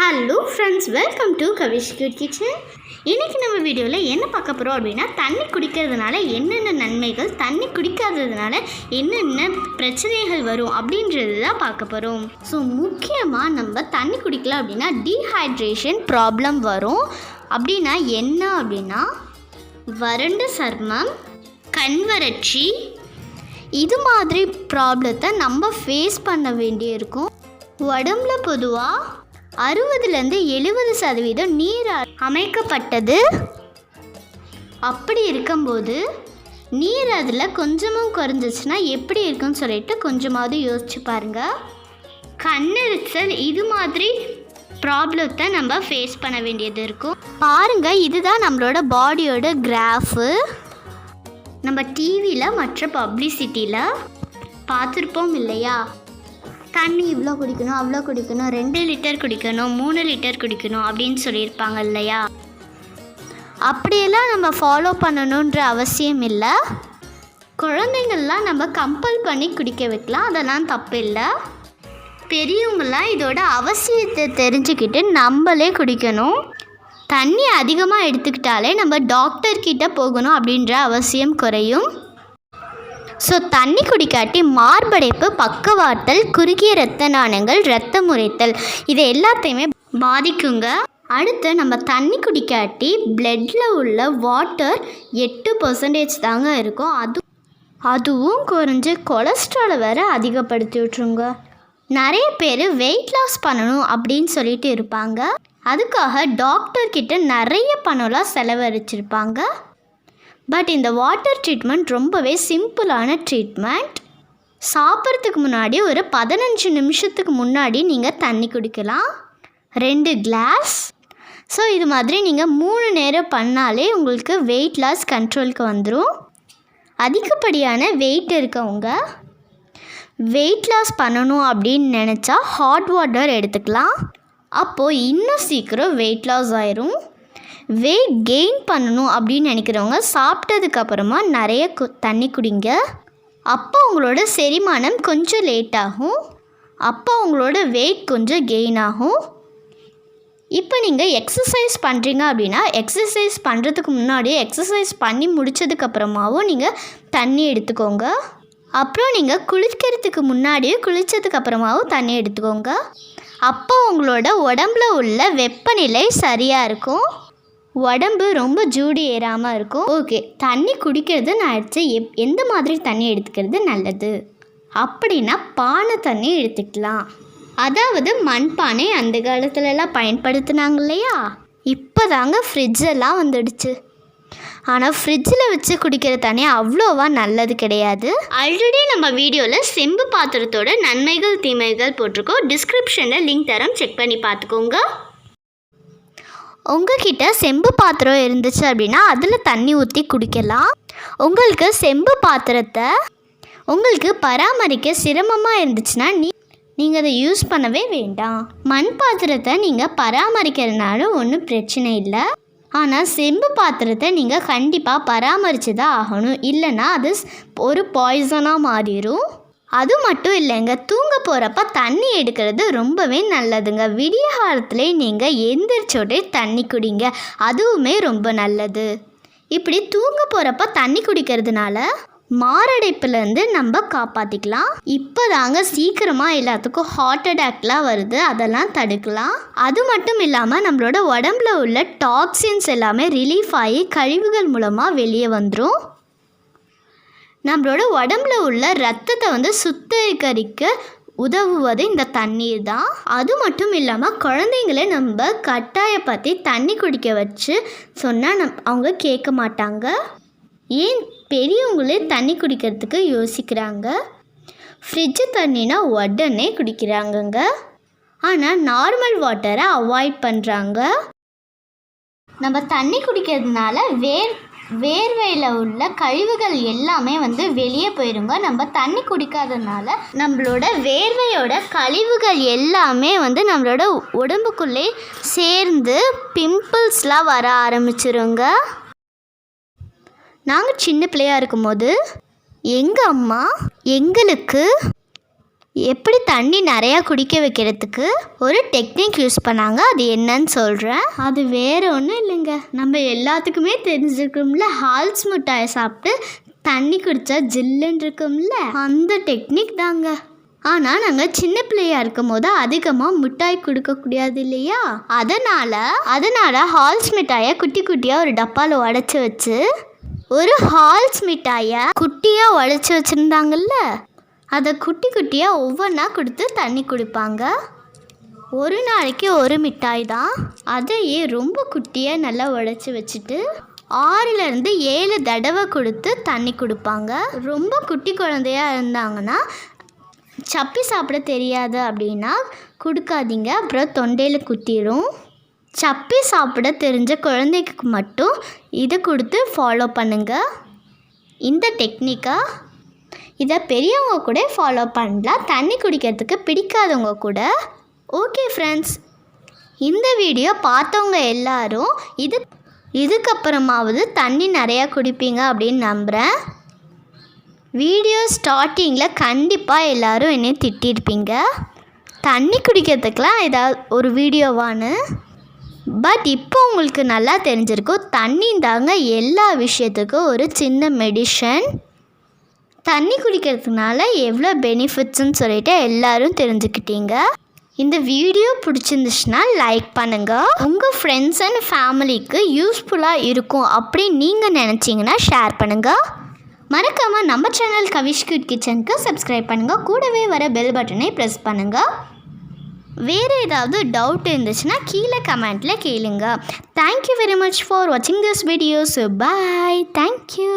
Hello friends, welcome to Kavish cute kitchen. இன்றைக்கி நம்ம வீடியோவில் என்ன பார்க்க போகிறோம் அப்படின்னா, தண்ணி குடிக்கிறதுனால என்னென்ன நன்மைகள், தண்ணி குடிக்காததுனால என்னென்ன பிரச்சனைகள் வரும் அப்படின்றது தான் பார்க்க போகிறோம். ஸோ முக்கியமாக நம்ம தண்ணி குடிக்கல அப்படின்னா டீஹைட்ரேஷன் ப்ராப்ளம் வரும். அப்படின்னா என்ன அப்படின்னா, வறண்ட சர்மம், கண் வறட்சி, இது மாதிரி ப்ராப்ளத்தை நம்ம ஃபேஸ் பண்ண வேண்டியிருக்கும். உடம்புல பொதுவாக 60-70% நீர் அமைக்கப்பட்டது. அப்படி இருக்கும்போது நீர் அதில் கொஞ்சமும் குறைஞ்சிச்சுன்னா எப்படி இருக்குன்னு சொல்லிட்டு கொஞ்சமாவது யோசிச்சு பாருங்கள். கண்ணெரிச்சல், இது மாதிரி ப்ராப்ளத்தை நம்ம ஃபேஸ் பண்ண வேண்டியது இருக்கும். பாருங்கள், இதுதான் நம்மளோட பாடியோட கிராஃபு. நம்ம டிவியில் மற்ற பப்ளிசிட்டியில் பார்த்துருப்போம் இல்லையா? தண்ணி இவ்வளோ குடிக்கணும், அவ்வளோ குடிக்கணும், 2 லிட்டர் குடிக்கணும், 3 லிட்டர் குடிக்கணும் அப்படின்னு சொல்லியிருப்பாங்க இல்லையா? அப்படியெல்லாம் நம்ம ஃபாலோ பண்ணணுன்ற அவசியம் இல்லை. குழந்தைங்கள்லாம் நம்ம கம்பல் பண்ணி குடிக்க வைக்கலாம், அதெல்லாம் தப்பு இல்லை. பெரியவங்களாம் இதோட அவசியத்தை தெரிஞ்சுக்கிட்டு நம்மளே குடிக்கணும். தண்ணி அதிகமாக எடுத்துக்கிட்டாலே நம்ம டாக்டர்கிட்ட போகணும் அப்படின்ற அவசியம் குறையும். ஸோ தண்ணி குடிக்காட்டி மார்படைப்பு, பக்கவாட்டல், குறுகிய இரத்த நாணங்கள், இரத்தம் உறைத்தல், இது எல்லாத்தையுமே பாதிக்குங்க. அடுத்து நம்ம தண்ணி குடிக்காட்டி பிளட்டில் உள்ள வாட்டர் 8% தாங்க இருக்கும். அதுவும் குறைஞ்சி கொலஸ்ட்ராலை வேறு அதிகப்படுத்தி விட்ருங்க. நிறைய பேர் வெயிட் லாஸ் பண்ணணும் அப்படின்னு சொல்லிட்டு இருப்பாங்க. அதுக்காக டாக்டர்கிட்ட நிறைய பணம்லாம் செலவழிச்சிருப்பாங்க. பட் இந்த வாட்டர் ட்ரீட்மெண்ட் ரொம்பவே சிம்பிளான ட்ரீட்மெண்ட். சாப்பிட்றதுக்கு முன்னாடி ஒரு 15 நிமிஷத்துக்கு முன்னாடி நீங்கள் தண்ணி குடிக்கலாம், 2 கிளாஸ். ஸோ இது மாதிரி நீங்கள் 3 நேரம் பண்ணாலே உங்களுக்கு வெயிட் லாஸ் கண்ட்ரோலுக்கு வந்துடும். அதிகப்படியான வெயிட் இருக்கவங்க வெயிட் லாஸ் பண்ணணும் அப்படின்னு நினச்சா ஹாட் வாட்டர் எடுத்துக்கலாம். அப்போது இன்னும் சீக்கிரம் வெயிட் லாஸ் ஆயிரும். வெயிட் கெயின் பண்ணணும் அப்படின்னு நினைக்கிறவங்க சாப்பிட்டதுக்கப்புறமா நிறைய தண்ணி குடிங்க. அப்போ உங்களோட செரிமானம் கொஞ்சம் லேட் ஆகும். அப்போ உங்களோட வெயிட் கொஞ்சம் கெயின் ஆகும். இப்போ நீங்கள் எக்ஸசைஸ் பண்ணுறீங்க அப்படின்னா எக்ஸசைஸ் பண்ணுறதுக்கு முன்னாடியே, எக்ஸசைஸ் பண்ணி முடித்ததுக்கப்புறமாவும் நீங்கள் தண்ணி எடுத்துக்கோங்க. அப்புறம் நீங்கள் குளிக்கிறதுக்கு முன்னாடியே, குளித்ததுக்கப்புறமாவும் தண்ணி எடுத்துக்கோங்க. அப்போ உங்களோட உடம்புல உள்ள வெப்பநிலை சரியாக இருக்கும். உடம்பு ரொம்ப ஜூடு ஏறாமல் இருக்கும். ஓகே, தண்ணி குடிக்கிறது நான் எந்த மாதிரி தண்ணி எடுத்துக்கிறது நல்லது அப்படின்னா, பானை தண்ணி எடுத்துக்கலாம். அதாவது மண்பானை அந்த காலத்துலலாம் பயன்படுத்தினாங்க இல்லையா? இப்போ தாங்க ஃப்ரிட்ஜெல்லாம் வந்துடுச்சு. ஆனால் ஃப்ரிட்ஜில் வச்சு குடிக்கிற தண்ணி அவ்வளோவா நல்லது கிடையாது. ஆல்ரெடி நம்ம வீடியோவில் செம்பு பாத்திரத்தோட நன்மைகள் தீமைகள் போட்டிருக்கோம். டிஸ்கிரிப்ஷனில் லிங்க் தரோம், செக் பண்ணி பார்த்துக்கோங்க. உங்கள்கிட்ட செம்பு பாத்திரம் இருந்துச்சு அப்படின்னா அதில் தண்ணி ஊற்றி குடிக்கலாம். உங்களுக்கு செம்பு பாத்திரத்தை உங்களுக்கு பராமரிக்க சிரமமாக இருந்துச்சுன்னா நீங்கள் அதை யூஸ் பண்ணவே வேண்டாம். மண் பாத்திரத்தை நீங்கள் பராமரிக்கிறதுனால ஒன்றும் பிரச்சனை இல்லை. ஆனால் செம்பு பாத்திரத்தை நீங்கள் கண்டிப்பாக பராமரித்து தான் ஆகணும், இல்லைன்னா அது ஒரு பாய்சனாக மாறிடும். அது மட்டும் இல்லைங்க, தூங்க போகிறப்ப தண்ணி எடுக்கிறது ரொம்பவே நல்லதுங்க. விடிய காலத்துலேயே நீங்கள் எந்திரிச்சோடே தண்ணி குடிங்க, அதுவுமே ரொம்ப நல்லது. இப்படி தூங்க போகிறப்ப தண்ணி குடிக்கிறதுனால மாரடைப்புலேருந்து நம்ம காப்பாற்றிக்கலாம். இப்போ தாங்க சீக்கிரமாக எல்லாத்துக்கும் ஹார்ட் அட்டாக்லாம் வருது, அதெல்லாம் தடுக்கலாம். அது மட்டும் இல்லாமல் நம்மளோட உடம்புல உள்ள டாக்ஸின்ஸ் எல்லாமே ரிலீஃப் ஆகி கழிவுகள் மூலமாக வெளியே வந்துடும். நம்மளோட உடம்புல உள்ள ரத்தத்தை சுத்திகரிக்க உதவுவது இந்த தண்ணீர் தான். அது மட்டும் இல்லாமல் குழந்தைங்களே நம்ம கட்டாயப்படுத்தி தண்ணி குடிக்க வச்சு சொன்னால் அவங்க கேட்க மாட்டாங்க. ஏன் பெரியவங்களே தண்ணி குடிக்கிறதுக்கு யோசிக்கிறாங்க. ஃப்ரிட்ஜு தண்ணினா உடனே குடிக்கிறாங்கங்க. ஆனால் நார்மல் வாட்டரை அவாய்ட் பண்ணுறாங்க. நம்ம தண்ணி குடிக்கிறதுனால வேர்வையில் உள்ள கழிவுகள் எல்லாமே வெளியே போயிடுங்க. நம்ம தண்ணி குடிக்காததுனால நம்மளோட வேர்வையோட கழிவுகள் எல்லாமே நம்மளோட உடம்புக்குள்ளே சேர்ந்து பிம்பிள்ஸ்லாம் வர ஆரம்பிச்சிருங்க. நாங்கள் சின்ன பிள்ளையாக இருக்கும்போது எங்கள் அம்மா எங்களுக்கு எப்படி தண்ணி நிறையா குடிக்க வைக்கிறதுக்கு ஒரு டெக்னிக் யூஸ் பண்ணாங்க. அது என்னன்னு சொல்கிறேன். அது வேறு ஒன்றும் இல்லைங்க, நம்ம எல்லாத்துக்குமே தெரிஞ்சிருக்கும்ல, ஹால்ஸ் மிட்டாயை சாப்பிட்டு தண்ணி குடித்தா ஜில்லுன்னு இருக்கும்ல, அந்த டெக்னிக் தாங்க. ஆனால் நாங்கள் சின்ன பிள்ளையாக இருக்கும் போது அதிகமாக மிட்டாய் கொடுக்கக்கூடாது இல்லையா, அதனால் ஹால்ஸ் மிட்டாயை குட்டி குட்டியாக ஒரு டப்பாவில் உடச்சி வச்சு ஒரு ஹால்ஸ் மிட்டாயை குட்டியாக உடச்சி வச்சுருந்தாங்கல்ல, அதை குட்டி குட்டியாக ஒவ்வொன்றா கொடுத்து தண்ணி குடிப்பாங்க. ஒரு நாளைக்கு ஒரு மிட்டாய் தான், அதையே ரொம்ப குட்டியாக நல்லா உடச்சி வச்சுட்டு 6-7 தடவை கொடுத்து தண்ணி கொடுப்பாங்க. ரொம்ப குட்டி குழந்தையாக இருந்தாங்கன்னா, சப்பி சாப்பிட தெரியாது அப்படின்னா கொடுக்காதீங்க, அப்புறம் தொண்டையில் குத்திடும். சப்பி சாப்பிட தெரிஞ்ச குழந்தைக்கு மட்டும் இதை கொடுத்து ஃபாலோ பண்ணுங்கள் இந்த டெக்னிக்கை. இதை பெரியவங்க கூட ஃபாலோ பண்ணலாம், தண்ணி குடிக்கிறதுக்கு பிடிக்காதவங்க கூட. ஓகே ஃப்ரெண்ட்ஸ், இந்த வீடியோ பார்த்தவங்க எல்லாரும் இதுக்கப்புறமாவது தண்ணி நிறையா குடிப்பீங்க அப்படின்னு நம்புகிறேன். வீடியோ ஸ்டார்டிங்கில் கண்டிப்பாக எல்லோரும் என்னை திட்டிருப்பீங்க, தண்ணி குடிக்கிறதுக்கெலாம் ஏதாவது ஒரு வீடியோவான்னு. பட் இப்போ உங்களுக்கு நல்லா தெரிஞ்சிருக்கும், தண்ணி தாங்க எல்லா விஷயத்துக்கும் ஒரு சின்ன மெடிஷன். தண்ணி குடிக்கிறதுனால எவ்வளோ பெனிஃபிட்ஸ்ன்னு சொல்லிட்டு எல்லோரும் தெரிஞ்சுக்கிட்டீங்க. இந்த வீடியோ பிடிச்சிருந்துச்சுன்னா லைக் பண்ணுங்கள், உங்கள் ஃப்ரெண்ட்ஸ் அண்ட் ஃபேமிலிக்கு யூஸ்ஃபுல்லாக இருக்கும் அப்படி நீங்கள் நினச்சிங்கன்னா ஷேர் பண்ணுங்கள். மறக்காமல் நம்ம சேனல் கவிஷ் கிட் கிச்சனுக்கு சப்ஸ்கிரைப் பண்ணுங்கள், கூடவே வர பெல் பட்டனை ப்ரெஸ் பண்ணுங்கள். வேறு ஏதாவது டவுட் இருந்துச்சுன்னா கீழே கமெண்ட்டில் கேளுங்க. தேங்க்யூ வெரி மச் ஃபார் வாட்சிங் திஸ் வீடியோஸ். பாய். தேங்க்யூ.